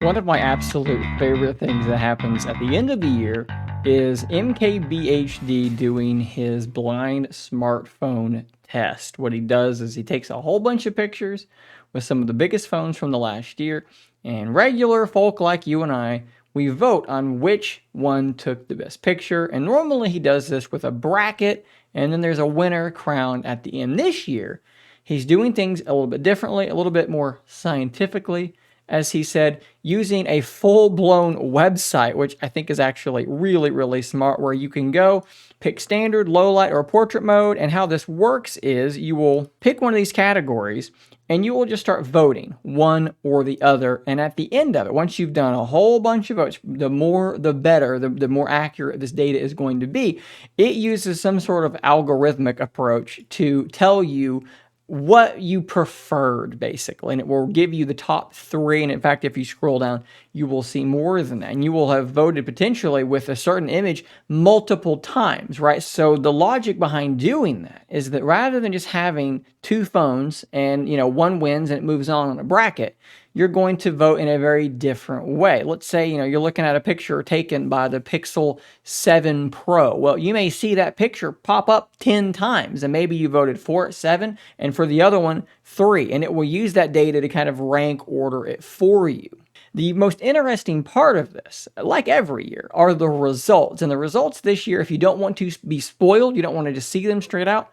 One of my absolute favorite things that happens at the end of the year is MKBHD doing his blind smartphone test. What he does is he takes a whole bunch of pictures with some of the biggest phones from the last year, and regular folk like you and I, we vote on which one took the best picture. And normally he does this with a bracket, and then there's a winner crowned at the end. This year, he's doing things a little bit differently, a little bit more scientifically, as he said, using a full-blown website, which I think is actually really, really smart, where you can go pick standard, low light, or portrait mode. And how this works is you will pick one of these categories and you will just start voting one or the other. And at the end of it, once you've done a whole bunch of votes, the more, the better, the more accurate this data is going to be. It uses some sort of algorithmic approach to tell you what you preferred, basically, and it will give you the top three. And in fact, if you scroll down, you will see more than that, and you will have voted potentially with a certain image multiple times, right? So the logic behind doing that is that rather than just having two phones and one wins and it moves on a bracket, you're going to vote in a very different way. Let's say, you're looking at a picture taken by the Pixel 7 Pro. Well, you may see that picture pop up 10 times, and maybe you voted for it 7, and for the other one, 3, and it will use that data to kind of rank order it for you. The most interesting part of this, like every year, are the results. And the results this year, if you don't want to be spoiled, you don't want to just see them straight out,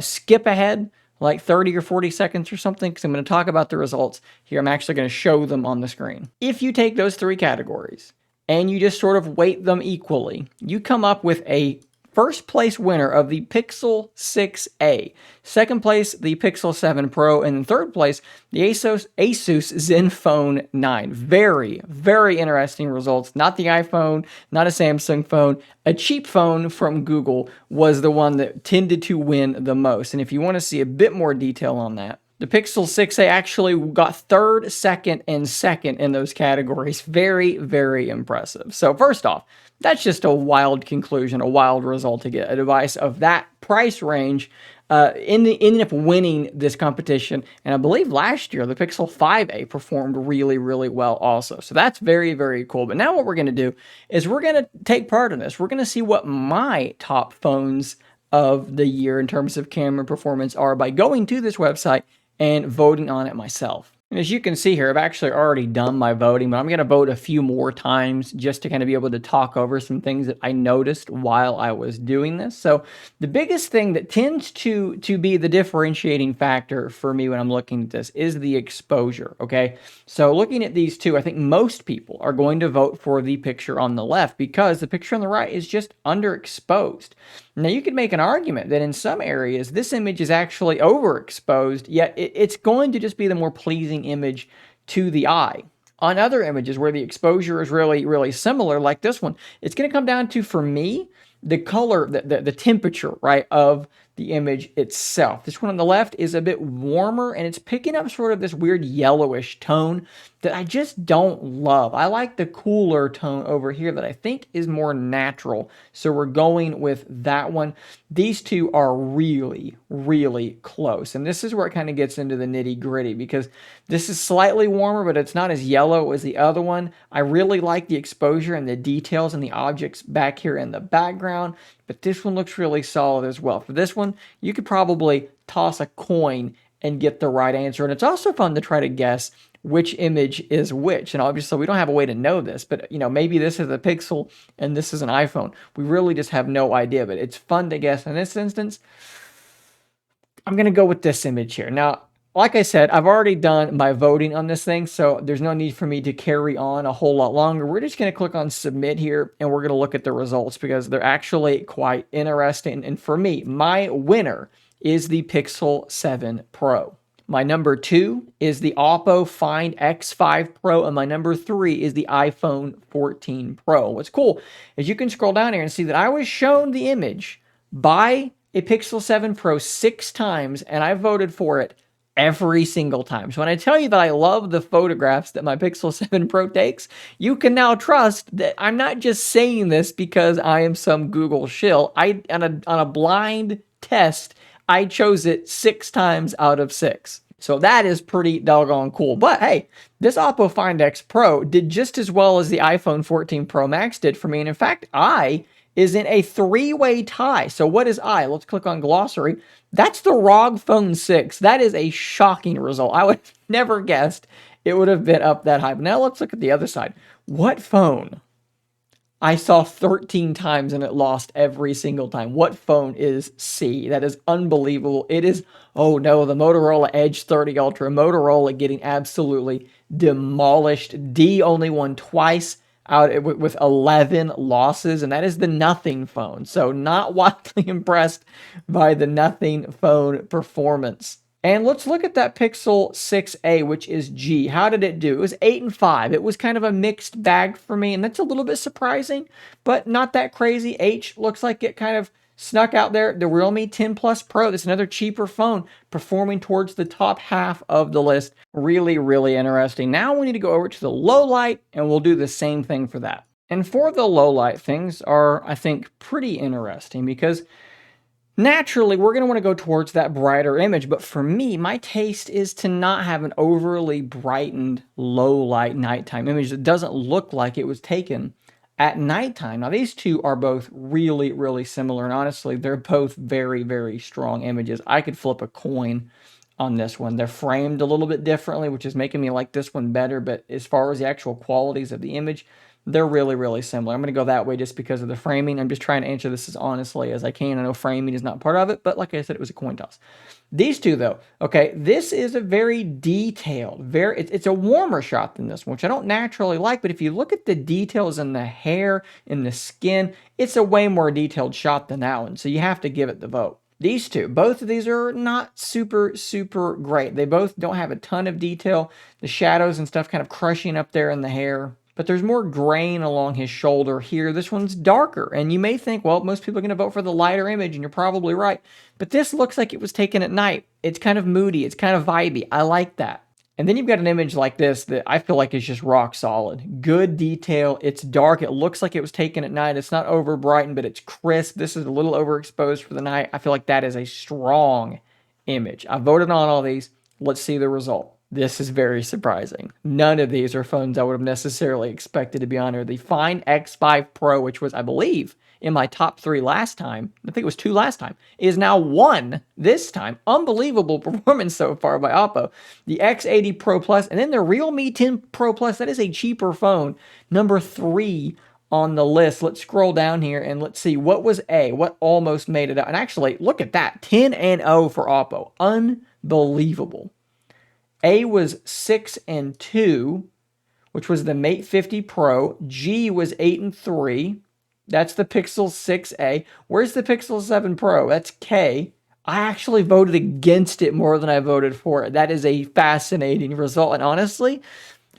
skip ahead like 30 or 40 seconds or something, because I'm going to talk about the results here. I'm actually going to show them on the screen. If you take those three categories and you just sort of weight them equally, you come up with a first place winner of the Pixel 6a, second place the Pixel 7 Pro, and in third place the Asus Zenfone 9. Very, very interesting results. Not the iPhone, not a Samsung phone. A cheap phone from Google was the one that tended to win the most. And if you want to see a bit more detail on that, the Pixel 6a actually got third, second, and second in those categories. Very, very impressive. So first off, that's just a wild conclusion, a wild result to get a device of that price range ended up winning this competition. And I believe last year, the Pixel 5a performed really, really well also. So that's very, very cool. But now what we're going to do is we're going to take part in this. We're going to see what my top phones of the year in terms of camera performance are by going to this website and voting on it myself. And as you can see here, I've actually already done my voting, but I'm going to vote a few more times just to kind of be able to talk over some things that I noticed while I was doing this. So the biggest thing that tends to be the differentiating factor for me when I'm looking at this is the exposure, okay? So looking at these two, I think most people are going to vote for the picture on the left because the picture on the right is just underexposed. Now, you could make an argument that in some areas, this image is actually overexposed, yet it's going to just be the more pleasing image to the eye. On other images where the exposure is really, really similar, like this one, it's going to come down to, for me, the color, the temperature, right, of the image itself. This one on the left is a bit warmer, and it's picking up sort of this weird yellowish tone that I just don't love. I like the cooler tone over here that I think is more natural. So we're going with that one. These two are really, really close. And this is where it kind of gets into the nitty gritty, because this is slightly warmer, but it's not as yellow as the other one. I really like the exposure and the details and the objects back here in the background, but this one looks really solid as well. For this one, you could probably toss a coin and get the right answer. And it's also fun to try to guess which image is which. And obviously we don't have a way to know this, but maybe this is a Pixel and this is an iPhone. We really just have no idea, but it's fun to guess. In this instance, I'm going to go with this image here. Now, like I said, I've already done my voting on this thing, so there's no need for me to carry on a whole lot longer. We're just going to click on submit here, and we're going to look at the results because they're actually quite interesting. And for me, my winner is the Pixel 7 Pro. My number 2 is the Oppo Find X5 Pro, and my number 3 is the iPhone 14 Pro. What's cool is you can scroll down here and see that I was shown the image by a Pixel 7 Pro 6 times, and I voted for it every single time. So when I tell you that I love the photographs that my Pixel 7 Pro takes, you can now trust that I'm not just saying this because I am some Google shill. On a blind test, I chose it 6 times out of 6. So that is pretty doggone cool. But hey, this Oppo Find X Pro did just as well as the iPhone 14 Pro Max did for me. And in fact, I is in a three-way tie. So what is I? Let's click on glossary. That's the ROG Phone 6. That is a shocking result. I would have never guessed it would have been up that high. But now let's look at the other side. What phone I saw 13 times and it lost every single time? What phone is C? That is unbelievable. It is, oh no, the Motorola Edge 30 Ultra. Motorola getting absolutely demolished. D only won twice out with 11 losses, and that is the Nothing phone. So not wildly impressed by the Nothing phone performance. And let's look at that Pixel 6a, which is G. How did it do? It was 8 and 5. It was kind of a mixed bag for me, and that's a little bit surprising, but not that crazy. H looks like it kind of snuck out there. The Realme 10 Plus Pro, that's another cheaper phone, performing towards the top half of the list. Really, really interesting. Now we need to go over to the low light, and we'll do the same thing for that. And for the low light, things are, I think, pretty interesting because naturally, we're going to want to go towards that brighter image, but for me, my taste is to not have an overly brightened low light nighttime image that doesn't look like it was taken at nighttime. Now, these two are both really, really similar, and honestly, they're both very, very strong images. I could flip a coin on this one. They're framed a little bit differently, which is making me like this one better, but as far as the actual qualities of the image, they're really, really similar. I'm going to go that way just because of the framing. I'm just trying to answer this as honestly as I can. I know framing is not part of it, but like I said, it was a coin toss. These two, though, okay, this is a very detailed, it's a warmer shot than this one, which I don't naturally like, but if you look at the details in the hair, in the skin, it's a way more detailed shot than that one, so you have to give it the vote. These two, both of these are not super, super great. They both don't have a ton of detail. The shadows and stuff kind of crushing up there in the hair, but there's more grain along his shoulder here. This one's darker, and you may think, well, most people are going to vote for the lighter image, and you're probably right. But this looks like it was taken at night. It's kind of moody. It's kind of vibey. I like that. And then you've got an image like this that I feel like is just rock solid. Good detail. It's dark. It looks like it was taken at night. It's not over brightened, but it's crisp. This is a little overexposed for the night. I feel like that is a strong image. I voted on all these. Let's see the result. This is very surprising. None of these are phones I would have necessarily expected to be on here. The Find X5 Pro, which was, I believe, in my top 3 last time, I think it was 2 last time, is now 1 this time. Unbelievable performance so far by Oppo. The X80 Pro Plus, and then the Realme 10 Pro Plus, that is a cheaper phone, number 3 on the list. Let's scroll down here and let's see what was A, what almost made it out. And actually, look at that, 10 and 0 for Oppo. Unbelievable. A was 6 and 2, which was the Mate 50 Pro. G was 8 and 3. That's the Pixel 6a. Where's the Pixel 7 Pro? That's K. I actually voted against it more than I voted for it. That is a fascinating result. And honestly,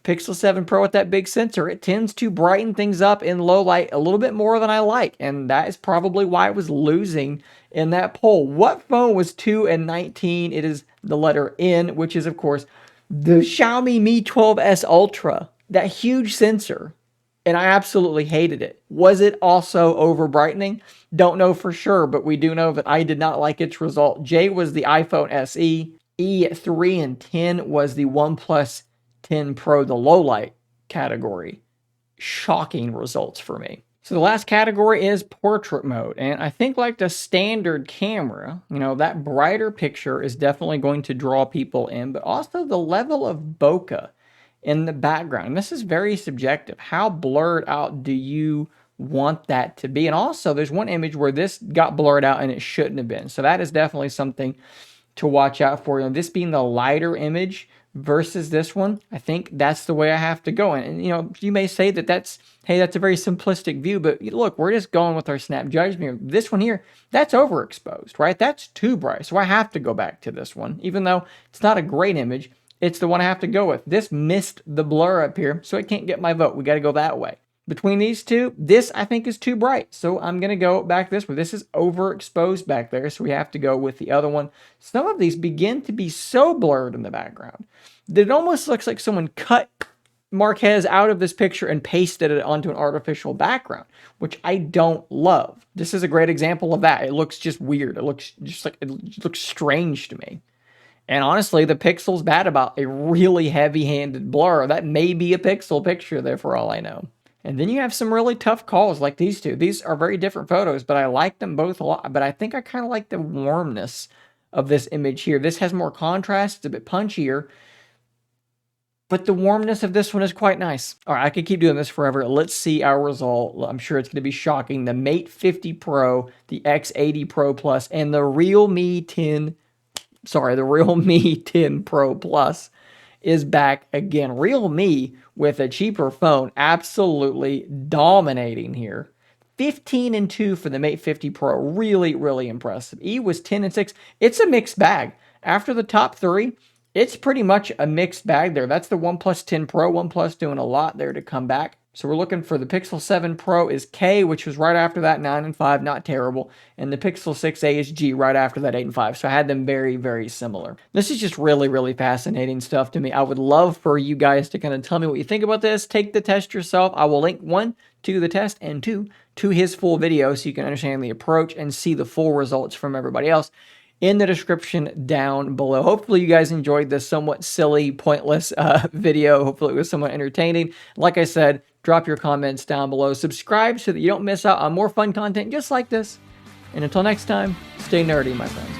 Pixel 7 Pro with that big sensor, it tends to brighten things up in low light a little bit more than I like. And that is probably why it was losing in that poll. What phone was 2 and 19? It is the letter N, which is, of course, the Xiaomi Mi 12S Ultra. That huge sensor. And I absolutely hated it. Was it also over brightening? Don't know for sure, but we do know that I did not like its result. J was the iPhone SE. E at 3 and 10 was the OnePlus 10 Pro, the low light category. Shocking results for me. So the last category is portrait mode. And I think like the standard camera, that brighter picture is definitely going to draw people in, but also the level of bokeh in the background. And this is very subjective. How blurred out do you want that to be? And also there's one image where this got blurred out and it shouldn't have been. So that is definitely something to watch out for. This being the lighter image versus this one, I think that's the way I have to go. And you may say that that's a very simplistic view, but look, we're just going with our snap judgment. This one here, that's overexposed, right? That's too bright. So I have to go back to this one. Even though it's not a great image, it's the one I have to go with. This missed the blur up here, so it can't get my vote. We got to go that way. Between these two, this I think is too bright, so I'm going to go back this way. This is overexposed back there, so we have to go with the other one. Some of these begin to be so blurred in the background that it almost looks like someone cut Marquez out of this picture and pasted it onto an artificial background, which I don't love. This is a great example of that. It looks just weird. It looks strange to me. And honestly, the Pixel's bad about a really heavy-handed blur. That may be a Pixel picture there for all I know. And then you have some really tough calls like these two. These are very different photos, but I like them both a lot. But I think I kind of like the warmness of this image here. This has more contrast. It's a bit punchier. But the warmness of this one is quite nice. All right, I could keep doing this forever. Let's see our result. I'm sure it's going to be shocking. The Mate 50 Pro, the X80 Pro Plus, and the Realme 10 Pro Plus is back again. Realme with a cheaper phone, absolutely dominating here. 15-2 for the Mate 50 Pro. Really, really impressive. E was 10-6. It's a mixed bag. After the top three, it's pretty much a mixed bag there. That's the OnePlus 10 Pro. OnePlus doing a lot there to come back. So we're looking for the Pixel 7 Pro is K, which was right after that, 9-5, not terrible. And the Pixel 6a is G right after that, 8-5. So I had them very, very similar. This is just really, really fascinating stuff to me. I would love for you guys to kind of tell me what you think about this. Take the test yourself. I will link 1 to the test and 2 to his full video so you can understand the approach and see the full results from everybody else in the description down below. Hopefully you guys enjoyed this somewhat silly, pointless video. Hopefully it was somewhat entertaining. Like I said, drop your comments down below. Subscribe so that you don't miss out on more fun content just like this. And until next time, stay nerdy, my friends.